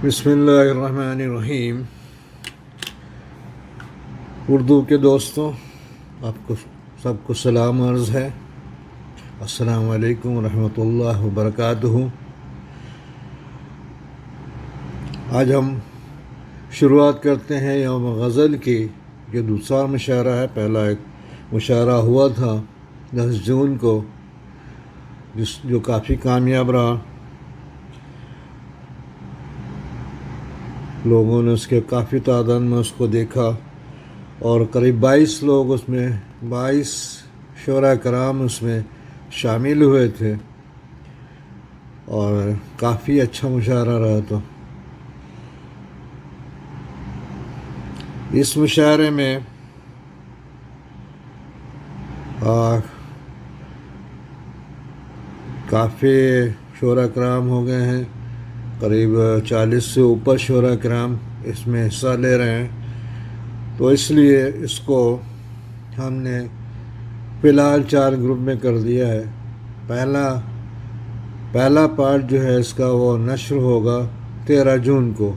بسم اللہ الرحمن الرحیم۔ اردو کے دوستوں، آپ کو سب کو سلام عرض ہے۔ السلام علیکم ورحمۃ اللہ وبرکاتہ۔ آج ہم شروعات کرتے ہیں یوم غزل کی، جو دوسرا مشاعرہ ہے۔ پہلا ایک مشاعرہ ہوا تھا 10 جون کو، جو کافی کامیاب رہا۔ لوگوں نے اس کے کافی تعداد میں اس کو دیکھا، اور قریب 22 شعراء کرام اس میں شامل ہوئے تھے، اور کافی اچھا مشاعرہ رہا تھا۔ اس مشاعرے میں کافی شعراء کرام ہو گئے ہیں، قریب 40 سے اوپر شعراء کرام اس میں حصہ لے رہے ہیں۔ تو اس لیے اس کو ہم نے فی الحال 4 گروپ میں کر دیا ہے۔ پہلا پارٹ جو ہے اس کا وہ نشر ہوگا 13 جون کو،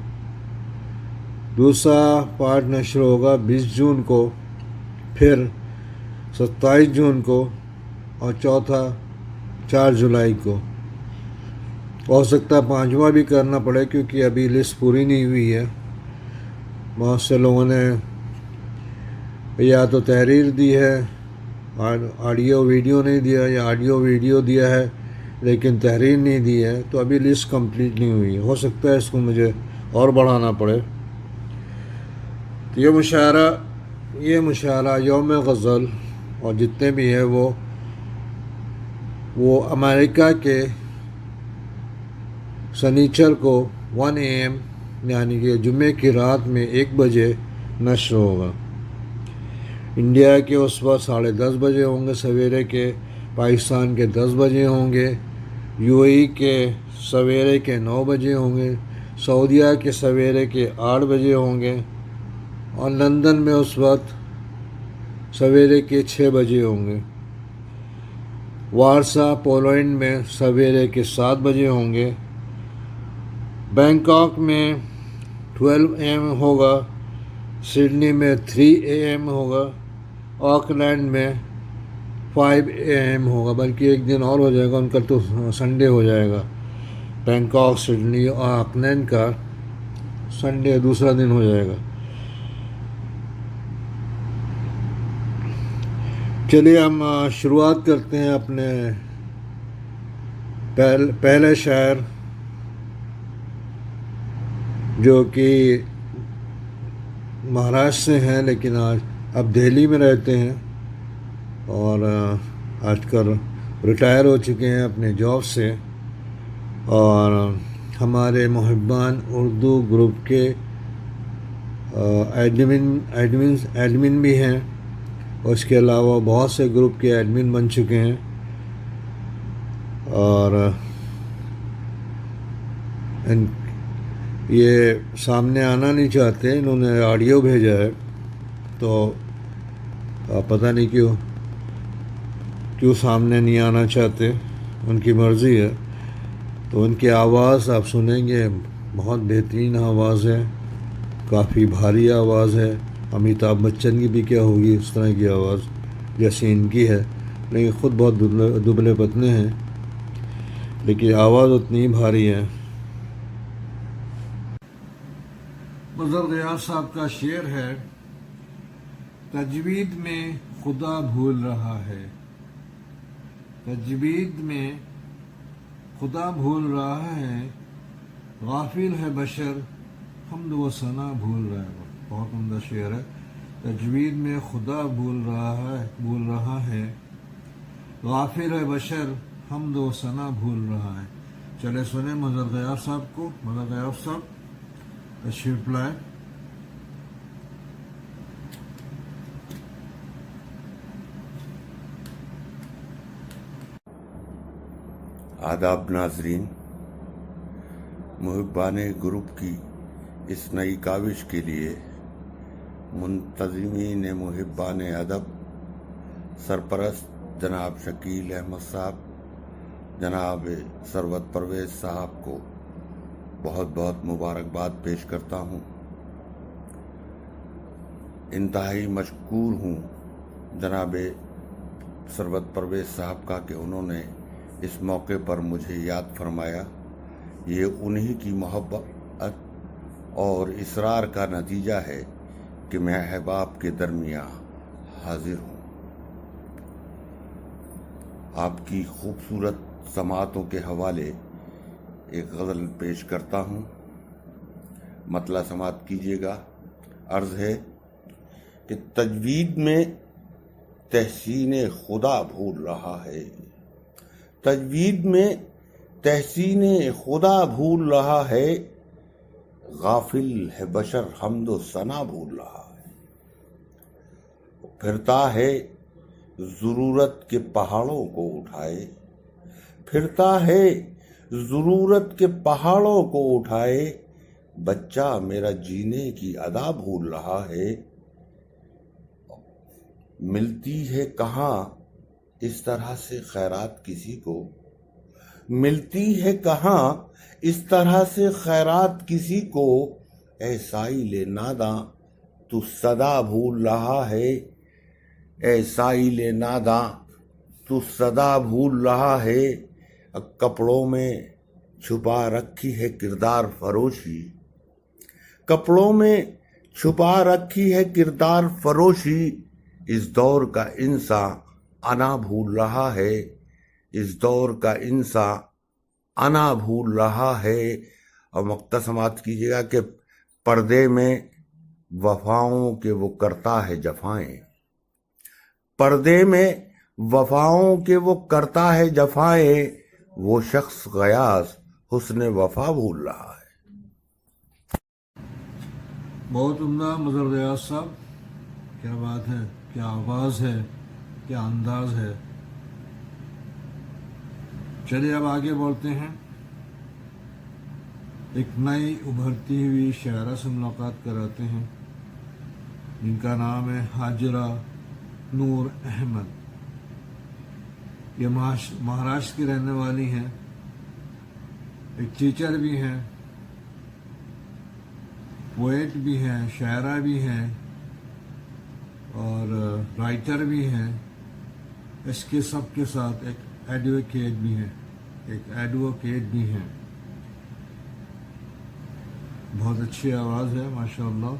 دوسرا پارٹ نشر ہوگا 20 جون کو، پھر 27 جون کو، اور چوتھا 4 جولائی کو۔ ہو سکتا ہے 5واں بھی کرنا پڑے، کیونکہ ابھی لسٹ پوری نہیں ہوئی ہے۔ بہت سے لوگوں نے یا تو تحریر دی ہے، آڈیو ویڈیو نہیں دیا، یا آڈیو ویڈیو دیا ہے لیکن تحریر نہیں دی ہے، تو ابھی لسٹ کمپلیٹ نہیں ہوئی ہے۔ ہو سکتا ہے اس کو مجھے اور بڑھانا پڑے۔ تو یہ مشاعرہ یوم غزل اور جتنے بھی ہیں وہ امریکہ کے سنیچر کو 1 AM یعنی کہ جمعے کی رات میں 1 بجے نشر ہوگا۔ انڈیا کے اس وقت 10:30 بجے ہوں گے سویرے کے، پاکستان کے 10 بجے ہوں گے، UAE کے سویرے کے 9 بجے ہوں گے، سعودیہ کے سویرے کے 8 بجے ہوں گے، اور لندن میں اس وقت سویرے کے 6 بجے ہوں گے۔ وارسا پولینڈ میں سویرے کے 7 بجے ہوں گے، بینکاک میں 12 AM ہوگا، سڈنی میں 3 AM ہوگا، آکلینڈ میں 5 AM ہوگا، بلکہ ایک دن اور ہو جائے گا، ان کا تو سنڈے ہو جائے گا۔ بینکاک، سڈنی اور آکلینڈ کا سنڈے دوسرا دن ہو جائے گا۔ چلیے ہم شروعات کرتے ہیں اپنے پہلے شاعر، جو کہ مہاراشٹر سے ہیں لیکن اب دہلی میں رہتے ہیں، اور آج کل ریٹائر ہو چکے ہیں اپنے جاب سے، اور ہمارے محبان اردو گروپ کے ایڈمن بھی ہیں، اور اس کے علاوہ بہت سے گروپ کے ایڈمن بن چکے ہیں، اور یہ سامنے آنا نہیں چاہتے۔ انہوں نے آڈیو بھیجا ہے، تو پتہ نہیں کیوں سامنے نہیں آنا چاہتے، ان کی مرضی ہے۔ تو ان کی آواز آپ سنیں گے، بہت بہترین آواز ہے، کافی بھاری آواز ہے۔ امیتابھ بچن کی بھی کیا ہوگی اس طرح کی آواز جیسی ان کی ہے، لیکن خود بہت دبلے پتلے ہیں، لیکن آواز اتنی بھاری ہے۔ مظہر غیاث صاحب کا شعر ہے، تجوید میں خدا بھول رہا ہے، تجوید میں خدا بھول رہا ہے، غافل ہے بشر حمد و ثنا بھول رہا ہے۔ بہت عمدہ شعر ہے۔ تجوید میں خدا بھول رہا ہے، غافل ہے بشر حمد و ثنا بھول رہا ہے۔ چلے سنیں مظہر غیاث صاحب کو۔ مظہر غیاث صاحب تشریف لائیں۔ آداب ناظرین، محبان گروپ کی اس نئی کاوش کے لیے منتظمین محبان ادب، سرپرست جناب شکیل احمد صاحب، جناب ثروت پرویز صاحب کو بہت بہت مبارکباد پیش کرتا ہوں۔ انتہائی مشکور ہوں جناب سرورت پرویز صاحب کا کہ انہوں نے اس موقع پر مجھے یاد فرمایا۔ یہ انہی کی محبت اور اصرار کا نتیجہ ہے کہ میں احباب کے درمیان حاضر ہوں۔ آپ کی خوبصورت سماعتوں کے حوالے ایک غزل پیش کرتا ہوں، مطلع سماعت کیجیے گا۔ عرض ہے کہ تجوید میں تحسین خدا بھول رہا ہے، تجوید میں تحسین خدا بھول رہا ہے، غافل ہے بشر حمد و ثنا بھول رہا ہے۔ پھرتا ہے ضرورت کے پہاڑوں کو اٹھائے، پھرتا ہے ضرورت کے پہاڑوں کو اٹھائے، بچہ میرا جینے کی ادا بھول رہا ہے۔ ملتی ہے کہاں اس طرح سے خیرات کسی کو، ملتی ہے کہاں اس طرح سے خیرات کسی کو، اے سائل ناداں تو صدا بھول رہا ہے، اے سائل ناداں تو صدا بھول رہا ہے۔ کپڑوں میں چھپا رکھی ہے کردار فروشی، کپڑوں میں چھپا رکھی ہے کردار فروشی، اس دور کا انسان انا بھول رہا ہے، اس دور کا انسان انا بھول رہا ہے۔ اور مقطع سماعت کیجیے گا کہ پردے میں وفاؤں کے وہ کرتا ہے جفائیں، پردے میں وفاؤں کے وہ کرتا ہے جفائیں، وہ شخص غیاث حسن وفا بھول رہا ہے۔ بہت عمدہ مظہر ریاض صاحب، کیا بات ہے، کیا آواز ہے، کیا انداز ہے۔ چلیے اب آگے بڑھتے ہیں، ایک نئی ابھرتی ہوئی شاعرہ سے ملاقات کراتے ہیں جن کا نام ہے ہاجرہ نور احمد۔ یہ مہاراشٹر کی رہنے والی ہیں، ایک ٹیچر بھی ہیں، پوئٹ بھی ہیں، شاعرہ بھی ہیں اور رائٹر بھی ہیں، اس کے سب کے ساتھ ایک ایڈوکیٹ بھی ہیں، بہت اچھی آواز ہے ماشاءاللہ۔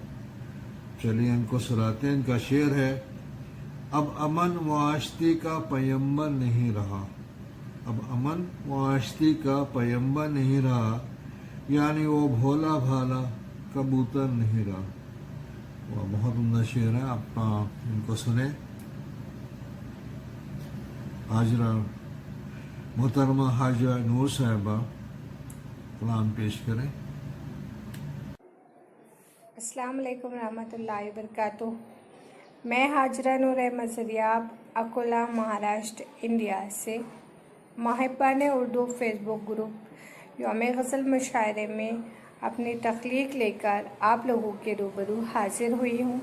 چلیے ان کو سناتے ہیں۔ ان کا شعر ہے، اب امن معاشرتی کا پیمبر نہیں رہا، اب امن معاشرتی کا پیمبر نہیں رہا، یعنی وہ بھولا بھالا کبوتر نہیں رہا۔ وہ بہت عمدہ شعر ہے، آپ ان کو سنیں۔ حاجرہ محترمہ حاجرہ نور صاحبہ کلام پیش کریں۔ السلام علیکم ورحمۃ اللہ وبرکاتہ۔ میں حاجرہ نور احمد زریاب، اکولا، مہاراشٹر، انڈیا سے محبان اردو فیس بک گروپ یوم غزل مشاعرے میں اپنی تخلیق لے کر آپ لوگوں کے روبرو حاضر ہوئی ہوں۔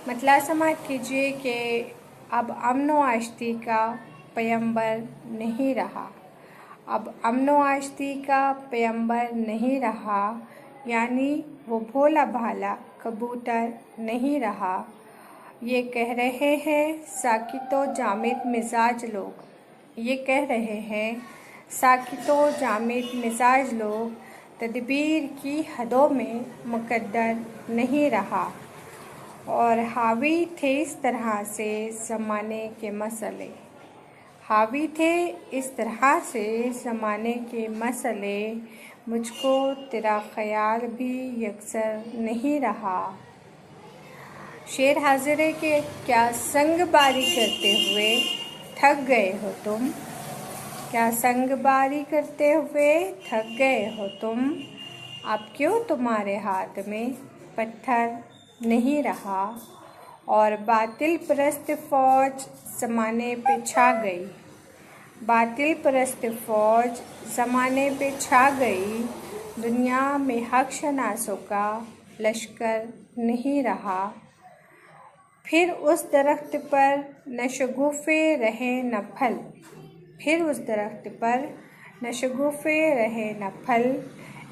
مطلع سماعت کیجیے کہ اب امن و آشتی کا پیمبر نہیں رہا، اب امن و آشتی کا پیمبر نہیں رہا، یعنی وہ بھولا بھالا کبوتر نہیں رہا۔ یہ کہہ رہے ہیں ساکت و جامد مزاج لوگ، یہ کہہ رہے ہیں ساکت و جامد مزاج لوگ، تدبیر کی حدوں میں مقدر نہیں رہا۔ اور حاوی تھے اس طرح سے زمانے کے مسئلے، حاوی تھے اس طرح سے زمانے کے مسئلے، مجھ کو تیرا خیال بھی یکسر نہیں رہا۔ شعر حاضر ہے کہ کیا سنگ باری کرتے ہوئے تھک گئے ہو تم، کیا سنگ باری کرتے ہوئے تھک گئے ہو تم، اب کیوں تمہارے ہاتھ میں پتھر نہیں رہا۔ اور باطل پرست فوج زمانے پہ چھا گئی، باطل پرست فوج زمانے پہ چھا گئی، دنیا میں حق شناسوں کا لشکر نہیں رہا۔ پھر اس درخت پر نہ شگوفے رہے نہ پھل، پھر اس درخت پر نہ شگوفے رہے نہ پھل،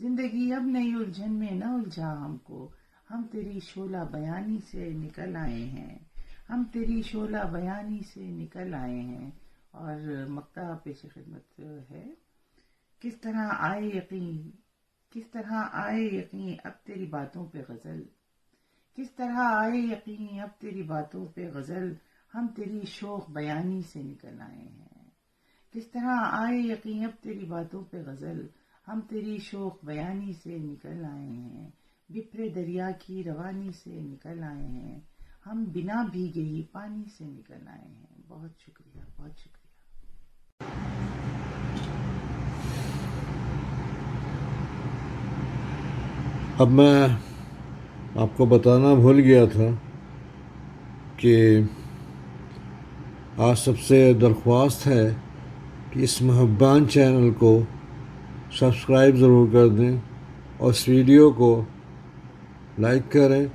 زندگی اب نئی الجھن میں نہ الجھا ہم کو، ہم تیری شعلہ بیانی سے نکل آئے ہیں، ہم تیری شعلہ بیانی سے نکل آئے ہیں۔ اور مقطع پیش خدمت ہے، کس طرح آئے یقین، کس طرح آئے یقین اب تیری باتوں پہ غزل، کس طرح آئے یقین اب تیری باتوں پہ غزل، ہم تیری شوق بیانی سے نکل آئے ہیں۔ کس طرح آئے یقین اب تیری باتوں پہ غزل، ہم تیری شوق بیانی سے نکل آئے ہیں، بپھرے دریا کی روانی سے نکل آئے ہیں، ہم بنا بھیگے ہی پانی سے نکل آئے ہیں۔ بہت شکریہ، بہت شکریہ۔ اب میں آپ کو بتانا بھول گیا تھا کہ آج سب سے درخواست ہے کہ اس محبان چینل کو سبسکرائب ضرور کر دیں اور اس ویڈیو کو لائک کریں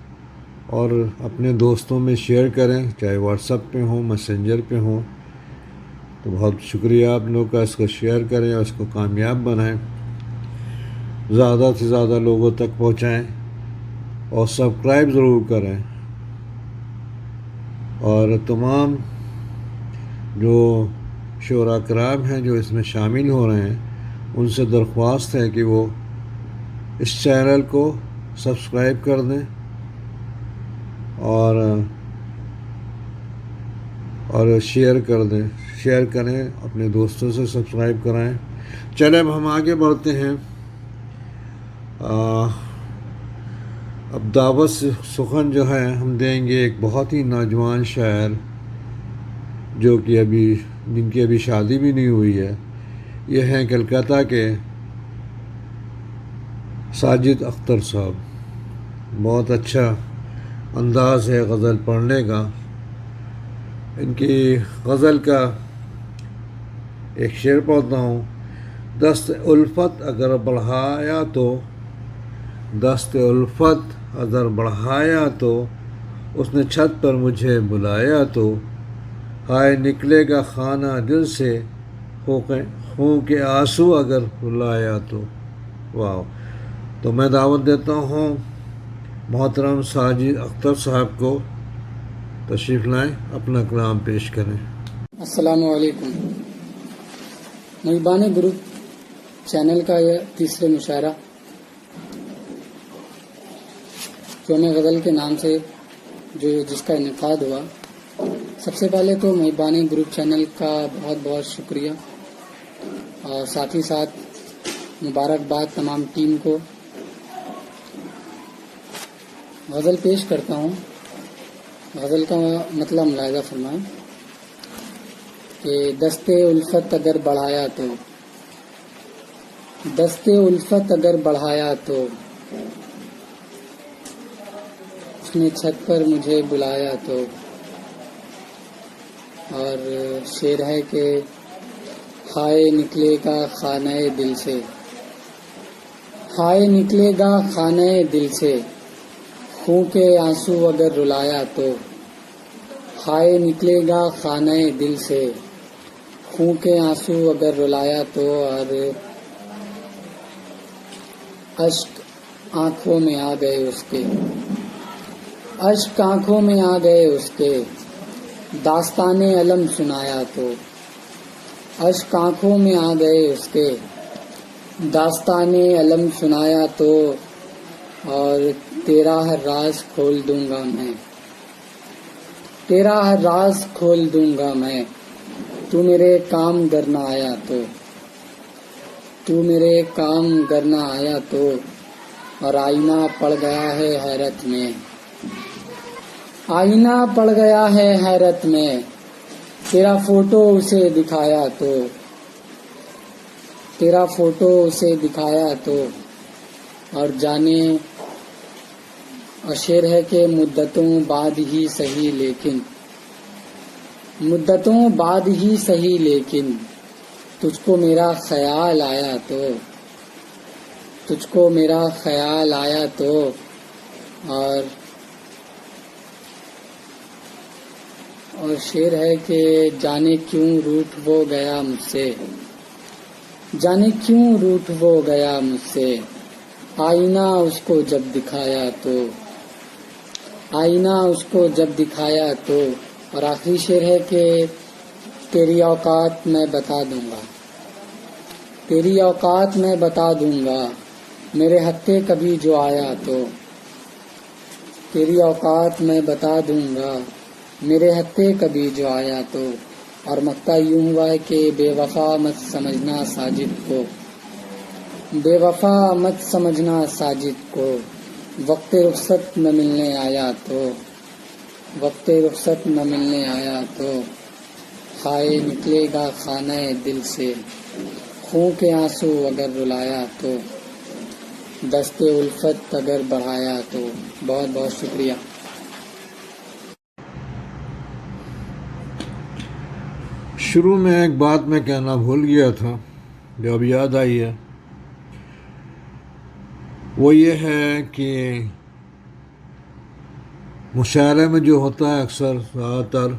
اور اپنے دوستوں میں شیئر کریں، چاہے واٹس ایپ پہ ہوں، میسنجر پہ ہوں۔ تو بہت شکریہ آپ لوگ کا، اس کو شیئر کریں اور اس کو کامیاب بنائیں، زیادہ سے زیادہ لوگوں تک پہنچائیں اور سبسکرائب ضرور کریں۔ اور تمام جو شعراء کرام ہیں جو اس میں شامل ہو رہے ہیں، ان سے درخواست ہے کہ وہ اس چینل کو سبسکرائب کر دیں اور شیئر کر دیں، شیئر کریں، اپنے دوستوں سے سبسکرائب کرائیں۔ چلیں اب ہم آگے بڑھتے ہیں۔ اب دعوت سخن جو ہے ہم دیں گے ایک بہت ہی نوجوان شاعر جو کہ جن کی ابھی شادی بھی نہیں ہوئی ہے۔ یہ ہیں کلکتہ کے ساجد اختر صاحب۔ بہت اچھا انداز ہے غزل پڑھنے کا۔ ان کی غزل کا ایک شعر پڑھتا ہوں۔ دست الفت اگر بڑھایا تو، دست الفت اگر بڑھایا تو، اس نے چھت پر مجھے بلایا تو، ہائے نکلے گا خانہ دل سے، خون کے آنسو اگر رلایا تو۔ واو! تو میں دعوت دیتا ہوں محترم ساجد اختر صاحب کو، تشریف لائیں، اپنا کلام پیش کریں۔ السلام علیکم۔ محبان گروپ چینل کا یہ تیسرے مشاعرہ یوم غزل کے نام سے جس کا انعقاد ہوا، سب سے پہلے تو محبان گروپ چینل کا بہت بہت شکریہ، اور ساتھ ہی ساتھ مبارکباد تمام ٹیم کو۔ غزل پیش کرتا ہوں۔ غزل کا مطلب ملاحظہ فرمائیں کہ دست الفت اگر بڑھایا تو، دست الفت اگر بڑھایا تو، اس نے چھت پر مجھے بلایا تو۔ اور شعر ہے کہ ہائے نکلے گا خانہ دل سے، ہائے نکلے گا خانہ دل سے، خون کے آنسو اگر رلایا تو، ہائے نکلے گا خانہ دل سے، خون کے آنسو اگر رلایا تو۔ اور اشک آنکھوں میں آ گئے اس کے، اشک آنکھوں میں آ گئے اس کے، داستان علم سنایا تو۔ اشک آنکھوں میں آ گئے اس کے، داستان علم سنایا تو۔ اور تیرا ہر راز کھول دوں گا میں، تیرا ہر راز کھول دوں گا میں، تو میرے کام کرنا آیا تو، تو میرے کام کرنا آیا تو۔ اور آئینہ پڑ گیا ہے حیرت میں، آئینہ پڑ گیا ہے حیرت میں، تیرا فوٹو اسے دکھایا تو، تیرا فوٹو اسے دکھایا تو۔ اور جانے، اور شعر ہے کہ مدتوں بعد ہی صحیح لیکن، مدتوں بعد ہی صحیح لیکن، تجھ کو میرا خیال آیا تو، تجھ کو میرا خیال آیا تو۔ اور شعر ہے کہ جانے کیوں روٹھ وہ گیا مجھ سے، جانے کیوں روٹھ وہ گیا مجھ سے، آئینہ اس کو جب دکھایا تو اور آخری شعر ہے کہ تیری اوقات میں بتا دوں گا میرے ہتھے کبھی جو آیا تو تیری اوقات میں بتا دوں گا میرے ہتھے کبھی جو آیا تو اور مقطع یوں ہوا ہے کہ بے وفا مت سمجھنا ساجد کو وقت رخصت نہ ملنے آیا تو خائے نکلے گا خانہ دل سے خون کے آنسو اگر رلایا تو دست الفت اگر بڑھایا تو. بہت بہت شکریہ. شروع میں ایک بات میں کہنا بھول گیا تھا جو اب یاد آئی ہے، وہ یہ ہے کہ مشاعرے میں جو ہوتا ہے اکثر زیادہ تر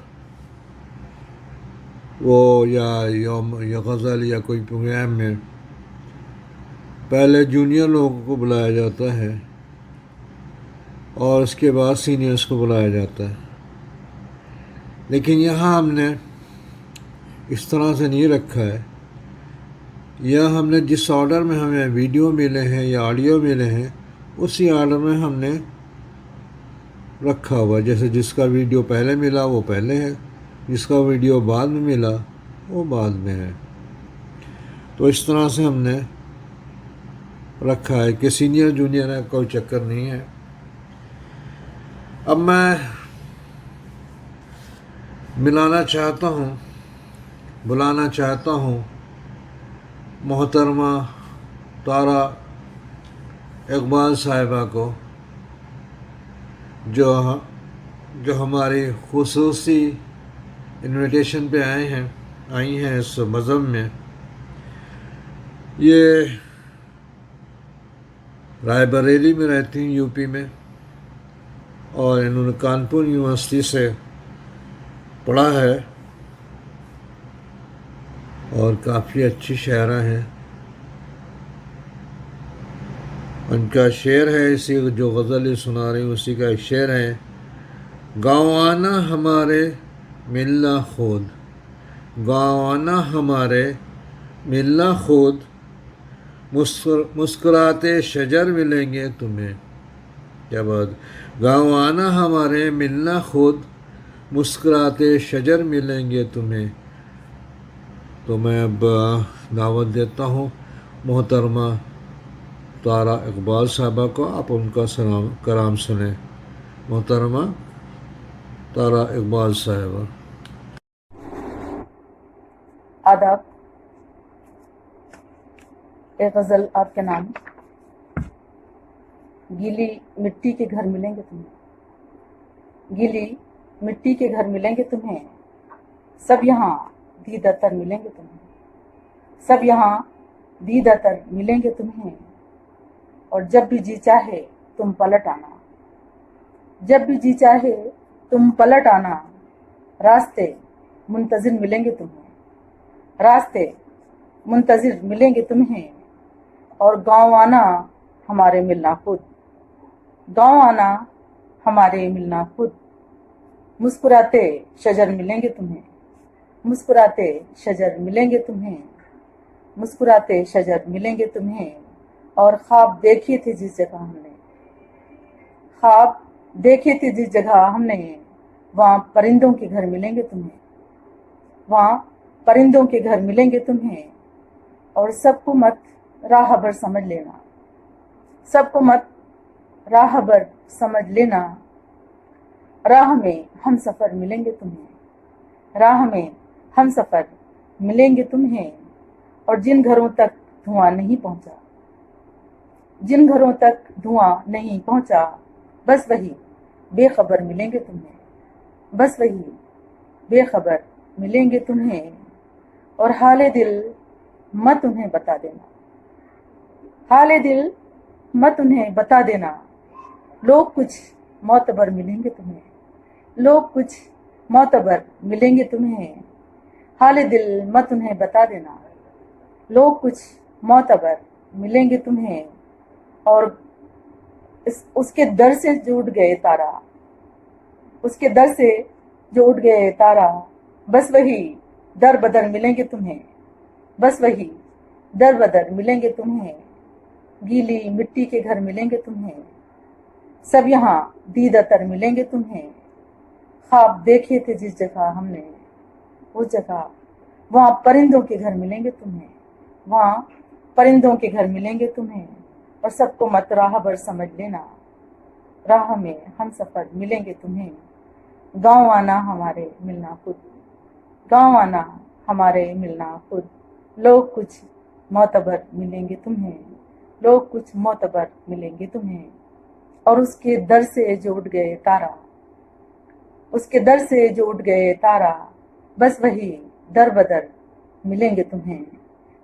وہ یا غزل یا کوئی پروگرام میں پہلے جونیئر لوگوں کو بلایا جاتا ہے اور اس کے بعد سینئرس کو بلایا جاتا ہے، لیکن یہاں ہم نے اس طرح سے نہیں رکھا ہے. یہاں ہم نے جس آرڈر میں ہمیں ویڈیو ملے ہیں یا آڈیو ملے ہیں اسی آرڈر میں ہم نے رکھا ہوا، جیسے جس کا ویڈیو پہلے ملا وہ پہلے ہے، جس کا ویڈیو بعد میں ملا وہ بعد میں ہے. تو اس طرح سے ہم نے رکھا ہے کہ سینئر جونیئر کا کوئی چکر نہیں ہے. اب میں بلانا چاہتا ہوں محترمہ طارا اقبال صاحبہ کو، جو ہماری خصوصی انویٹیشن پہ آئی ہیں اس مذہب میں. یہ رائے بریلی میں رہتی ہیں یو پی میں، اور انہوں نے کانپور یونیورسٹی سے پڑھا ہے اور کافی اچھی شاعرہ ہیں. ان کا شعر ہے، اسی جو غزل سنا رہی ہوں اسی کا ایک شعر ہے: گاؤں آنا ہمارے ملنا خود، گاؤں آنا ہمارے ملنا خود، مسکراتے شجر ملیں گے تمہیں. کیا بات! گاؤں آنا ہمارے ملنا خود، مسکراتے شجر ملیں گے تمہیں. تو میں اب دعوت دیتا ہوں محترمہ طارا اقبال صاحبہ کو، آپ ان کا کلام سنیں. محترمہ طارا اقبال صاحبہ. آداب. ایک غزل آپ کے نام. گیلی مٹی کے گھر ملیں گے تمہیں، گیلی مٹی کے گھر ملیں گے تمہیں، سب یہاں دیدہ تر ملیں گے تمہیں، سب یہاں دیدہ تر ملیں گے تمہیں. اور جب بھی جی چاہے تم پلٹ آنا، جب بھی جی چاہے تم پلٹ آنا، راستے منتظر ملیں گے تمہیں، راستے منتظر ملیں گے تمہیں. اور گاؤں آنا ہمارے ملنا خود، گاؤں آنا ہمارے ملنا خود، مسکراتے شجر ملیں گے تمہیں، مسکراتے شجر ملیں گے تمہیں، مسکراتے شجر ملیں گے تمہیں. اور خواب دیکھیے تھے جس جگہ ہم نے، خواب دیکھے تھے جس جگہ ہم نے، وہاں پرندوں کے گھر ملیں گے تمہیں، وہاں پرندوں کے گھر ملیں گے تمہیں. اور سب کو مت راہ بر سمجھ لینا، سب کو مت راہ بر سمجھ لینا، راہ میں ہم سفر ملیں گے تمہیں، راہ میں ہم سفر ملیں گے تمہیں. اور جن گھروں تک دھواں نہیں پہنچا، جن گھروں تک دھواں نہیں پہنچا، بس وہی بے خبر ملیں گے تمہیں، بس وہی بے خبر ملیں گے تمہیں. اور حال دل مت انہیں بتا دینا، حال دل مت انہیں بتا دینا، لوگ کچھ معتبر ملیں گے تمہیں، لوگ کچھ معتبر ملیں گے تمہیں. حال دل مت انہیں بتا دینا، لوگ کچھ معتبر ملیں گے تمہیں. اور اس کے در سے جو اٹھ گئے تارا، اس کے در سے جو اٹھ گئے تارا، بس وہی در بدر ملیں گے تمہیں، بس وہی در بدر ملیں گے تمہیں، گیلی مٹی کے گھر ملیں گے تمہیں، سب یہاں دید اتر ملیں گے تمہیں، خواب دیکھے تھے جس جگہ ہم نے وہ جگہ، وہاں پرندوں کے گھر ملیں گے تمہیں، وہاں پرندوں کے گھر ملیں گے تمہیں، اور سب کو مت راہ بر سمجھ لینا، راہ میں ہم سفر ملیں گے تمہیں، گاؤں آنا ہمارے ملنا خود، گاؤں آنا ہمارے ملنا خود، لوگ کچھ معتبر ملیں گے تمہیں، لوگ کچھ معتبر ملیں گے تمہیں، اور اس کے در سے جو اٹھ گئے تارا، اس کے در سے جو اٹھ گئے تارا، بس وہی در بدر ملیں گے تمہیں،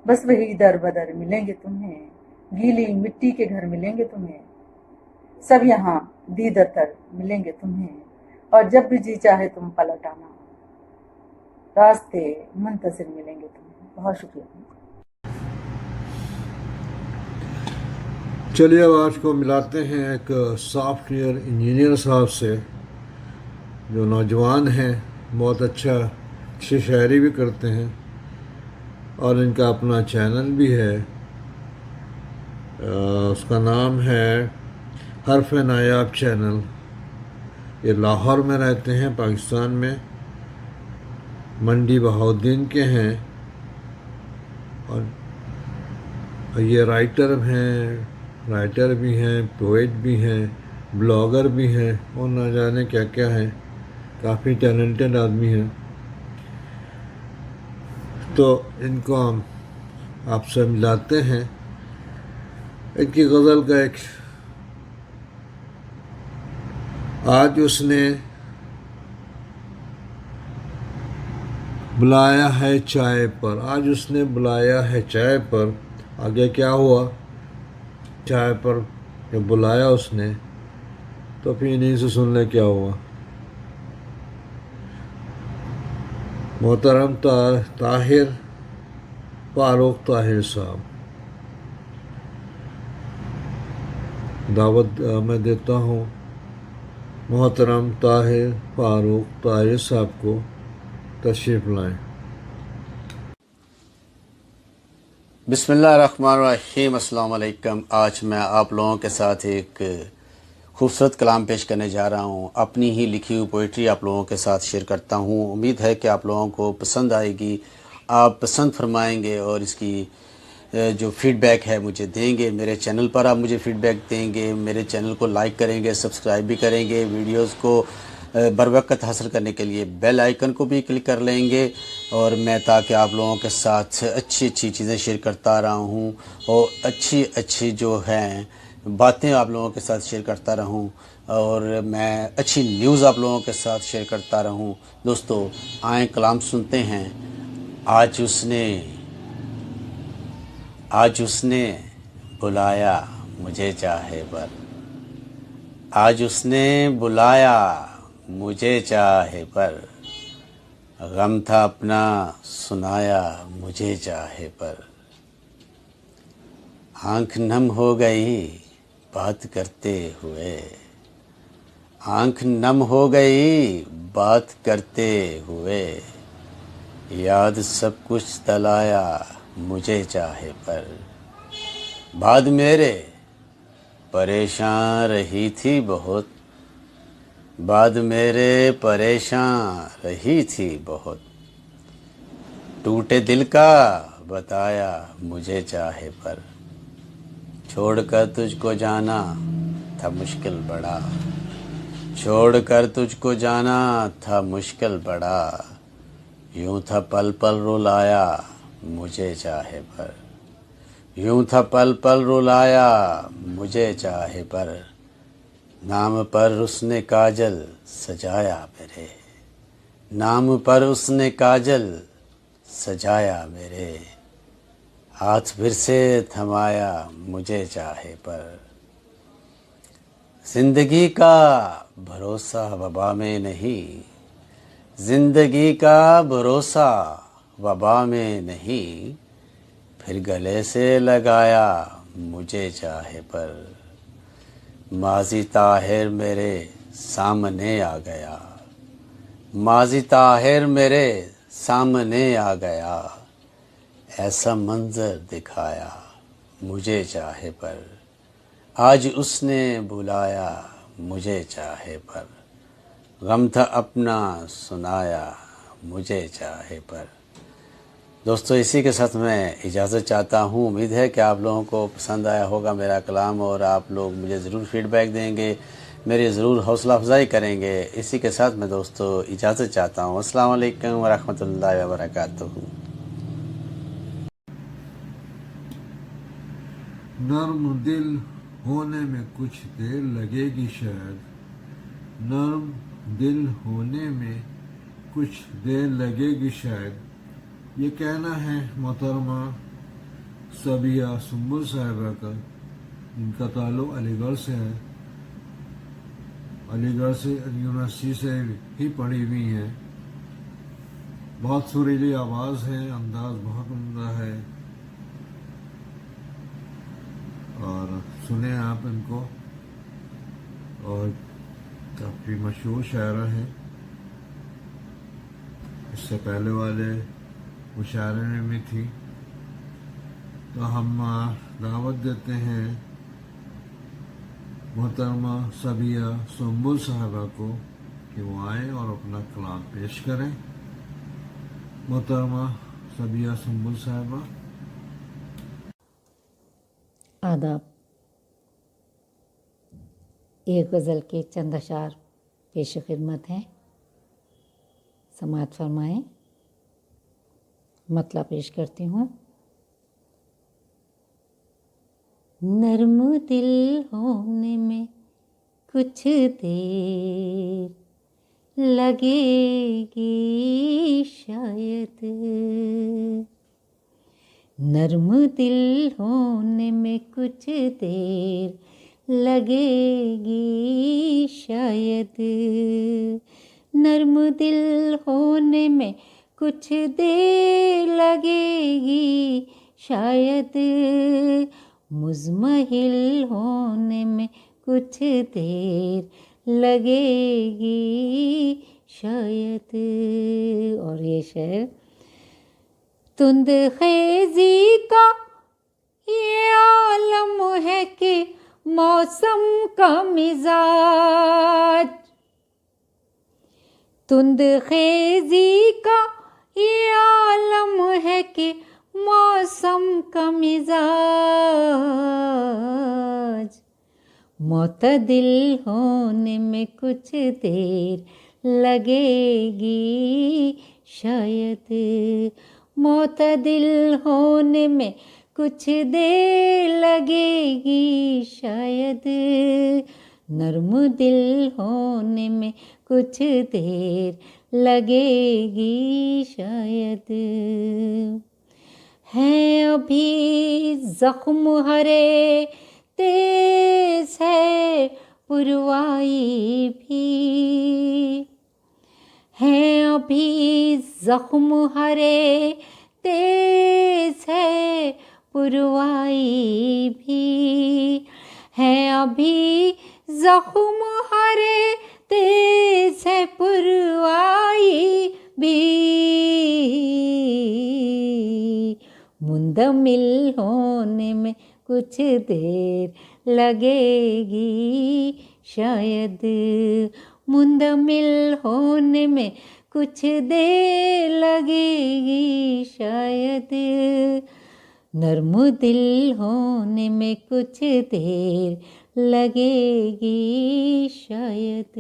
بس وہی در بدر ملیں گے تمہیں، گیلی مٹی کے گھر ملیں گے تمہیں، سب یہاں دید اتر ملیں گے تمہیں، اور جب بھی جی چاہے تم پلٹ آنا، راستے منتظر ملیں گے تمہیں۔ بہت شکریہ۔ چلیے اب آج کو ملاتے ہیں ایک سافٹ ویئر انجینئر صاحب سے، جو نوجوان ہیں، بہت اچھی شاعری بھی کرتے ہیں، اور ان کا اپنا چینل بھی ہے، اس کا نام ہے حرف نایاب چینل۔ یہ لاہور میں رہتے ہیں، پاکستان میں، منڈی بہاؤالدین کے ہیں، اور یہ رائٹر بھی ہیں، پوئٹ بھی ہیں، بلاگر بھی ہیں، اور نہ جانے کیا کیا ہیں، کافی ٹیلنٹڈ آدمی ہیں۔ تو ان کو ہم آپ سے ملاتے ہیں۔ ان کی غزل کا ایک آج اس نے بلایا ہے چائے پر، آج اس نے بلایا ہے چائے پر، آگے کیا ہوا؟ چائے پر جب بلایا اس نے تو پھر انہیں سے سن لے کیا ہوا۔ محترم طاہر فاروق طاہر صاحب، دعوت میں دیتا ہوں محترم طاہر فاروق طاہر صاحب کو، تشریف لائیں۔ بسم اللہ الرحمن الرحیم۔ السلام علیکم۔ آج میں آپ لوگوں کے ساتھ ایک خوبصورت کلام پیش کرنے جا رہا ہوں، اپنی ہی لکھی ہوئی پوئٹری آپ لوگوں کے ساتھ شیئر کرتا ہوں۔ امید ہے کہ آپ لوگوں کو پسند آئے گی، آپ پسند فرمائیں گے، اور اس کی جو فیڈ بیک ہے مجھے دیں گے۔ میرے چینل پر آپ مجھے فیڈ بیک دیں گے، میرے چینل کو لائک کریں گے، سبسکرائب بھی کریں گے، ویڈیوز کو بروقت حاصل کرنے کے لیے بیل آئیکن کو بھی کلک کر لیں گے، اور میں تاکہ آپ لوگوں کے ساتھ اچھی چیزیں شیئر کرتا رہا ہوں، اور اچھی جو ہیں باتیں آپ لوگوں کے ساتھ شیئر کرتا رہوں، اور میں اچھی نیوز آپ لوگوں کے ساتھ شیئر کرتا رہوں۔ دوستو آئیں کلام سنتے ہیں۔ آج اس نے بلایا مجھے چاہے پر، آج اس نے بلایا مجھے چاہے پر، غم تھا اپنا سنایا مجھے چاہے پر، آنکھ نم ہو گئی بات کرتے ہوئے، آنکھ نم ہو گئی بات کرتے ہوئے، یاد سب کچھ تلایا مجھے چاہے پر، بعد میرے پریشان رہی تھی بہت، بعد میرے پریشان رہی تھی بہت، ٹوٹے دل کا بتایا مجھے چاہے پر، چھوڑ کر تجھ کو جانا تھا مشکل بڑا، چھوڑ کر تجھ کو جانا تھا مشکل بڑا، یوں تھا پل پل رلایا مجھے چاہے پر، یوں تھا پل پل رلایا مجھے چاہے پر، نام پر اس نے کاجل سجایا میرے، نام پر اس نے کاجل سجایا میرے، ہاتھ پھر سے تھمایا مجھے چاہے پر، زندگی کا بھروسہ وبا میں نہیں، زندگی کا بھروسہ وبا میں نہیں، پھر گلے سے لگایا مجھے چاہے پر، ماضی طاہر میرے سامنے آ گیا، ماضی طاہر میرے سامنے آ گیا، ایسا منظر دکھایا مجھے چاہے پر، آج اس نے بلایا مجھے چاہے پر، غم تھا اپنا سنایا مجھے چاہے پر۔ دوستو اسی کے ساتھ میں اجازت چاہتا ہوں، امید ہے کہ آپ لوگوں کو پسند آیا ہوگا میرا کلام، اور آپ لوگ مجھے ضرور فیڈ بیک دیں گے، میری ضرور حوصلہ افزائی کریں گے۔ اسی کے ساتھ میں دوستو اجازت چاہتا ہوں، السلام علیکم ورحمۃ اللہ وبرکاتہ۔ نرم دل ہونے میں کچھ دیر لگے گی شاید، نرم دل ہونے میں کچھ دیر لگے گی شاید، یہ کہنا ہے محترمہ صبیہ سنبل صاحبہ کا، ان کا تعلق علی گڑھ سے ہے، علی گڑھ سے یونیورسٹی سے ہی پڑھی ہوئی ہیں، بہت سریلی آواز ہے، انداز بہت عمدہ ہے، اور سنیں آپ ان کو، اور کافی مشہور شاعرہ ہیں، اس سے پہلے والے مشاعرے میں بھی تھی، تو ہم دعوت دیتے ہیں محترمہ صبیہ سنبل صاحبہ کو کہ وہ آئیں اور اپنا کلام پیش کریں۔ محترمہ صبیہ سنبل صاحبہ۔ آداب۔ ایک غزل کے چند اشعار پیش خدمت ہیں، سماعت فرمائیں۔ مطلع پیش کرتی ہوں۔ نرم دل ہونے میں کچھ دیر لگے گی شاید، نرم دل ہونے میں کچھ دیر لگے گی شاید، نرم دل ہونے میں کچھ دیر لگے گی شاید، مزمحل ہونے میں کچھ دیر لگے گی شاید۔ اور یہ شعر، تند خیزی کا یہ عالم ہے کہ موسم کا مزاج، تند خیزی کا یہ عالم ہے کہ موسم کا مزاج، معتدل ہونے میں کچھ دیر لگے گی شاید، معتدل ہونے میں کچھ دیر لگے گی شاید، نرم دل ہونے میں کچھ دیر لگے گی شاید، ہیں ابھی زخم ہرے تیز ہے پروائی بھی، ہیں ابھی زخم ہرے تیز ہے پروائی بھی، ہیں ابھی زخم ہرے تیز ہے پروائی بھی، مندمل ہونے میں کچھ دیر لگے گی شاید، مندمل ہونے میں کچھ دیر لگے گی شاید، نرم دل ہونے میں کچھ دیر لگے گی شاید،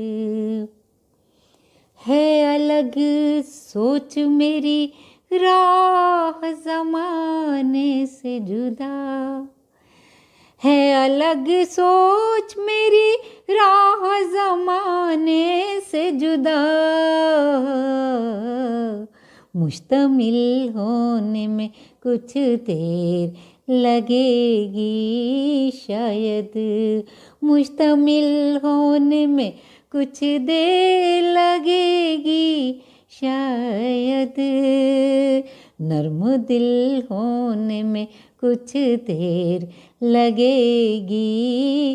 ہے الگ سوچ میری راہ زمانے سے جدا، ہے الگ سوچ میری راہ زمانے سے جدا، مشتمل ہونے میں کچھ دیر لگے گی شاید، مشتمل ہونے میں کچھ دیر لگے گی شاید، نرم دل ہونے میں کچھ دیر لگے گی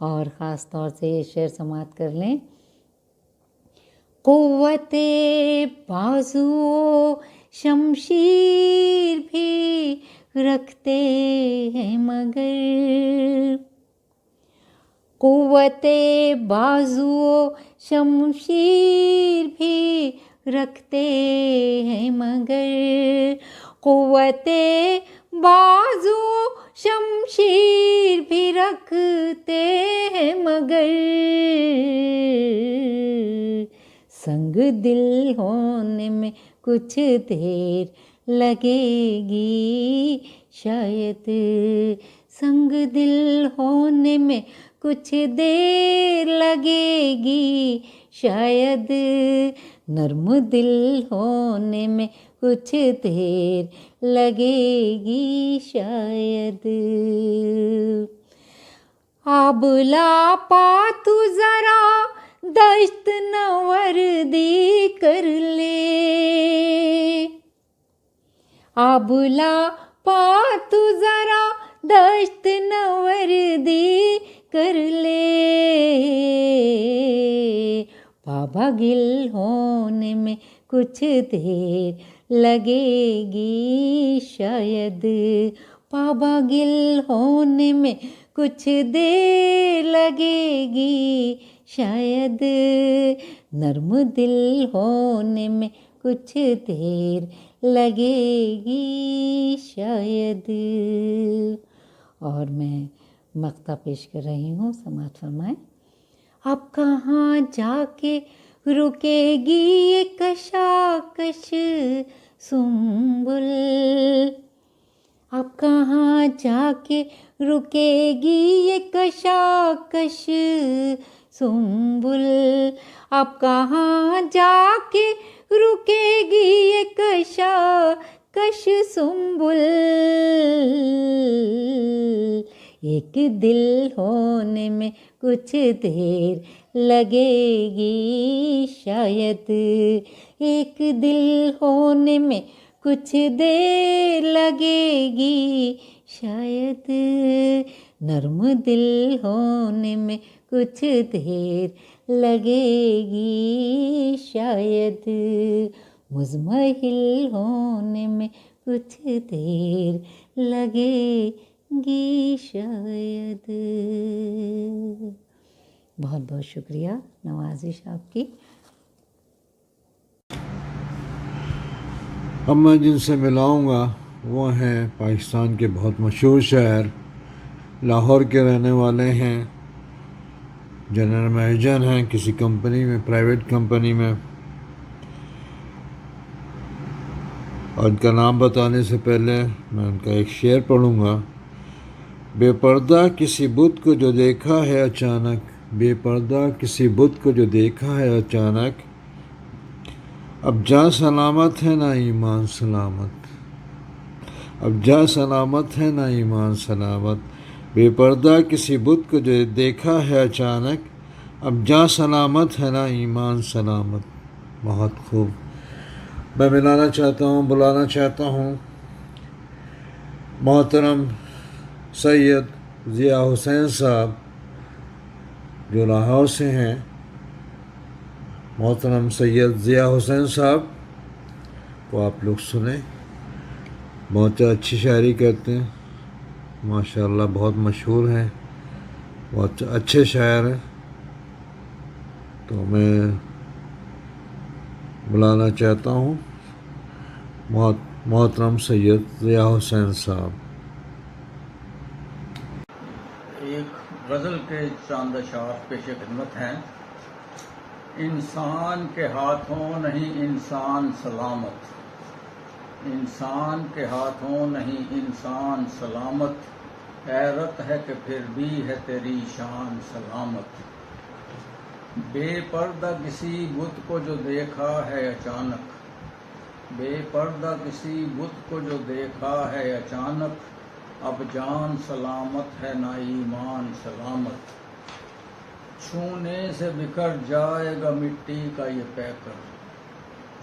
اور خاص طور سے یہ شعر سماعت کر لیں. قوت بازو شمشیر بھی رکھتے ہیں مگر، قوت بازو شمشیر بھی رکھتے ہیں مگر، قوت بازو شمشیر بھی رکھتے ہیں مگر، سنگ دل ہونے میں کچھ دیر لگے گی شاید، سنگ دل ہونے میں کچھ دیر لگے گی شاید، نرم دل ہونے میں کچھ دیر لگے گی شاید. آبلا پا تو ذرا دشت نوردی کر لے، آبلا پا تو ذرا دشت نوردی کر لے، بابا گل ہونے میں کچھ دیر لگے گی شاید، بابا گل ہونے میں کچھ دیر لگے گی شاید، نرم دل ہونے میں کچھ دیر لگے گی شاید. اور میں مقطع پیش کر رہی ہوں، سماعت فرمائیں. اب کہاں جا کے رکے گی یہ کشاکش سنبل، اب کہاں جا کے رکے گی یہ کشاکش سنبل، اب کہاں جا کے رکے گی یہ کشاکش سنبل، ایک دل ہونے میں کچھ دیر لگے گی شاید، ایک دل ہونے میں کچھ دیر لگے گی شاید، نرم دل ہونے میں کچھ دیر لگے گی شاید، مزمحل ہونے میں کچھ دیر لگے گی شاید. بہت بہت شکریہ، نوازش آپ کی. اب میں جن سے ملاؤں گا وہ ہیں پاکستان کے بہت مشہور شاعر، لاہور کے رہنے والے ہیں، جنرل مینیجر ہیں کسی کمپنی میں، پرائیویٹ کمپنی میں. اور ان کا نام بتانے سے پہلے میں ان کا ایک شعر پڑھوں گا. بے پردہ کسی بت کو جو دیکھا ہے اچانک، بے پردہ کسی بت کو جو دیکھا ہے اچانک، اب جاں سلامت ہے نہ ایمان سلامت، اب جاں سلامت ہے نہ ایمان سلامت، بے پردہ کسی بت کو جو دیکھا ہے اچانک، اب جاں سلامت ہے نہ ایمان سلامت. بہت خوب. میں بلانا چاہتا ہوں محترم سید ضیاء حسین صاحب جو لاہور سے ہیں. محترم سید ضیاء حسین صاحب کو آپ لوگ سنیں، بہت اچھی شاعری کرتے ہیں، ماشاءاللہ بہت مشہور ہیں، بہت اچھے شاعر ہیں. تو میں بلانا چاہتا ہوں محترم سید ضیاء حسین صاحب. ایک غزل کے چاند اشعار پیش خدمت ہیں. انسان کے ہاتھوں نہیں انسان سلامت، انسان کے ہاتھوں نہیں انسان سلامت، حیرت ہے کہ پھر بھی ہے تیری شان سلامت. بے پردہ کسی بت کو جو دیکھا ہے اچانک، بے پردہ کسی بت کو جو دیکھا ہے اچانک، اب جان سلامت ہے نہ ایمان سلامت. چھونے سے بکھر جائے گا مٹی کا یہ پیکر،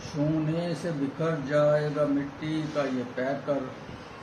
چھونے سے بکھر جائے گا مٹی کا یہ پیکر،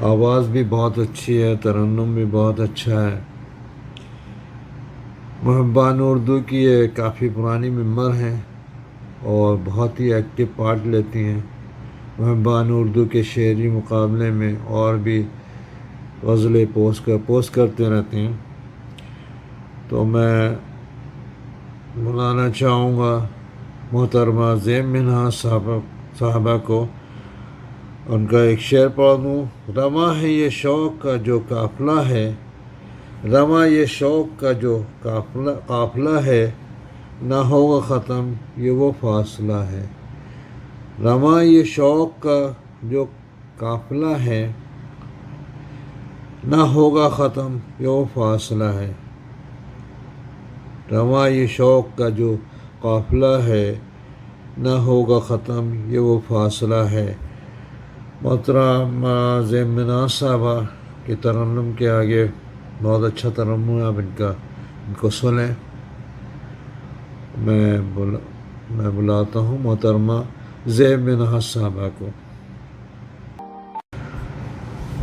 آواز بھی بہت اچھی ہے، ترنم بھی بہت اچھا ہے۔ محبان اردو کی یہ کافی پرانی ممبر ہیں اور بہت ہی ایکٹیو پارٹ لیتی ہیں محبان اردو کے شعری مقابلے میں، اور بھی غزلیں پوسٹ کرتے رہتے ہیں۔ تو میں بلانا چاہوں گا محترمہ زیب منہا صاحبہ کو، ان کا ایک شعر پڑھ دوں۔ رواں ہے یہ شوق کا جو قافلہ ہے، رواں یہ شوق کا جو قافلہ ہے، نہ ہوگا ختم یہ وہ فاصلہ ہے۔ رواں یہ شوق کا جو قافلہ ہے، نہ ہوگا ختم یہ وہ فاصلہ ہے۔ رواں یہ شوق کا جو قافلہ ہے، نہ ہوگا ختم یہ وہ فاصلہ ہے۔ محترمہ زیب منہا صاحبہ کے ترنم کے آگے بہت اچھا ترنم ہے، اب ان کو سنیں۔ میں بلاتا ہوں محترمہ زیب منہا صاحبہ کو۔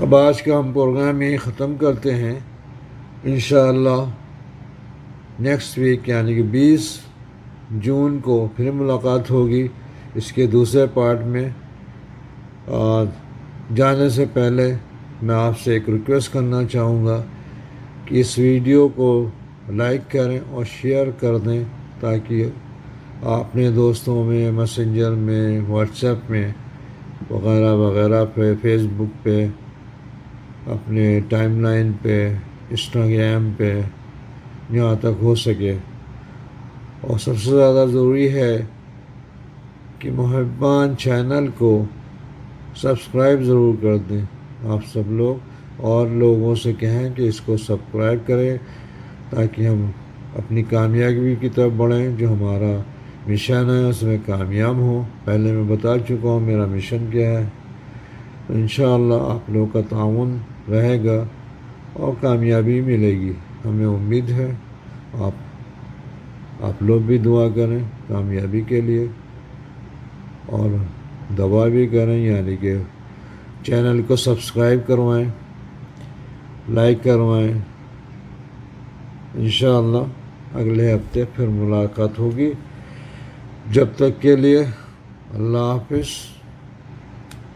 اب آج کا ہم پروگرام یہیں ختم کرتے ہیں۔ انشاءاللہ نیکسٹ ویک یعنی کہ 20 جون کو پھر ملاقات ہوگی اس کے دوسرے پارٹ میں۔ جانے سے پہلے میں آپ سے ایک ریکویسٹ کرنا چاہوں گا کہ اس ویڈیو کو لائک کریں اور شیئر کر دیں، تاکہ اپنے دوستوں میں، میسنجر میں، واٹس ایپ میں وغیرہ وغیرہ پہ، فیس بک پہ، اپنے ٹائم لائن پہ، انسٹاگرام پہ، جہاں تک ہو سکے۔ اور سب سے زیادہ ضروری ہے کہ محبان چینل کو سبسکرائب ضرور کر دیں آپ سب لوگ، اور لوگوں سے کہیں کہ اس کو سبسکرائب کریں تاکہ ہم اپنی کامیابی کی طرف بڑھیں۔ جو ہمارا مشن ہے اس میں کامیاب ہوں۔ پہلے میں بتا چکا ہوں میرا مشن کیا ہے۔ انشاءاللہ آپ لوگوں کا تعاون رہے گا اور کامیابی ملے گی، ہمیں امید ہے۔ آپ لوگ بھی دعا کریں کامیابی کے لیے، اور دعا بھی کریں، یعنی کہ چینل کو سبسکرائب کروائیں، لائک کروائیں۔ انشاءاللہ اگلے ہفتے پھر ملاقات ہوگی۔ جب تک کے لیے اللہ حافظ۔